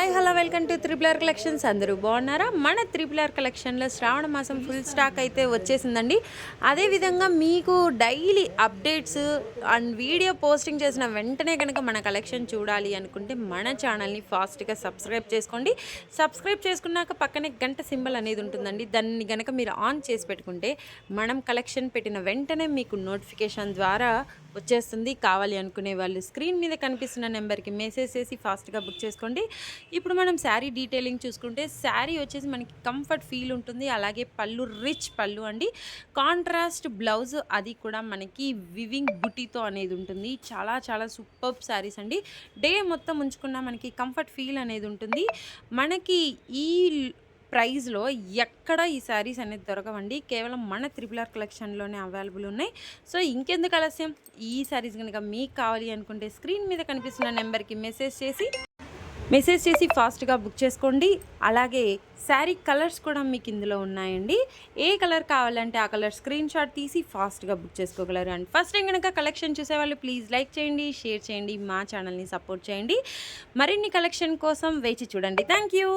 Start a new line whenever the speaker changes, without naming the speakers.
Hi hello welcome to triple R collections. అందరూ బాగున్నారా? మన త్రిపులర్ కలెక్షన్లో శ్రావణ మాసం ఫుల్ స్టాక్ అయితే వచ్చేసిందండి. అదేవిధంగా మీకు daily updates and video posting చేసిన వెంటనే కనుక మన కలెక్షన్ చూడాలి అనుకుంటే మన ఛానల్ని ఫాస్ట్గా సబ్స్క్రైబ్ చేసుకోండి. సబ్స్క్రైబ్ చేసుకున్నాక పక్కనే గంట సింబల్ అనేది ఉంటుందండి. దాన్ని కనుక మీరు ఆన్ చేసి పెట్టుకుంటే మనం కలెక్షన్ పెట్టిన వెంటనే మీకు నోటిఫికేషన్ ద్వారా వచ్చేస్తుంది. కావాలి అనుకునే వాళ్ళు స్క్రీన్ మీద కనిపిస్తున్న నెంబర్కి మెసేజ్ చేసి ఫాస్ట్గా బుక్ చేసుకోండి. ఇప్పుడు మనం శారీ డీటెయిలింగ్ చూసుకుంటే శారీ వచ్చేసి మనకి కంఫర్ట్ ఫీల్ ఉంటుంది. అలాగే పళ్ళు రిచ్ పళ్ళు అండి, కాంట్రాస్ట్ బ్లౌజ్, అది కూడా మనకి వివింగ్ బుటీతో అనేది ఉంటుంది. చాలా చాలా సూపర్బ్ శారీస్ అండి. డే మొత్తం ఉంచుకున్న మనకి కంఫర్ట్ ఫీల్ అనేది ఉంటుంది. మనకి ఈ ప్రైస్లో ఎక్కడ ఈ శారీస్ అనేది దొరకవండి. కేవలం మన త్రిపులర్ కలెక్షన్లోనే అవైలబుల్ ఉన్నాయి. సో ఇంకెందుకు ఆలస్యం, ఈ శారీస్ కనుక మీకు కావాలి అనుకుంటే స్క్రీన్ మీద కనిపిస్తున్న నెంబర్కి మెసేజ్ చేసి ఫాస్ట్గా బుక్ చేసుకోండి. అలాగే శారీ కలర్స్ కూడా మీకు ఇందులో ఉన్నాయండి. ఏ కలర్ కావాలంటే ఆ కలర్ స్క్రీన్ షాట్ తీసి ఫాస్ట్గా బుక్ చేసుకోగలరు. అండ్ ఫస్ట్ టైం కనుక కలెక్షన్ చూసేవాళ్ళు ప్లీజ్ లైక్ చేయండి, షేర్ చేయండి, మా ఛానల్ని సపోర్ట్ చేయండి. మరిన్ని కలెక్షన్ కోసం వేచి చూడండి. Thank you.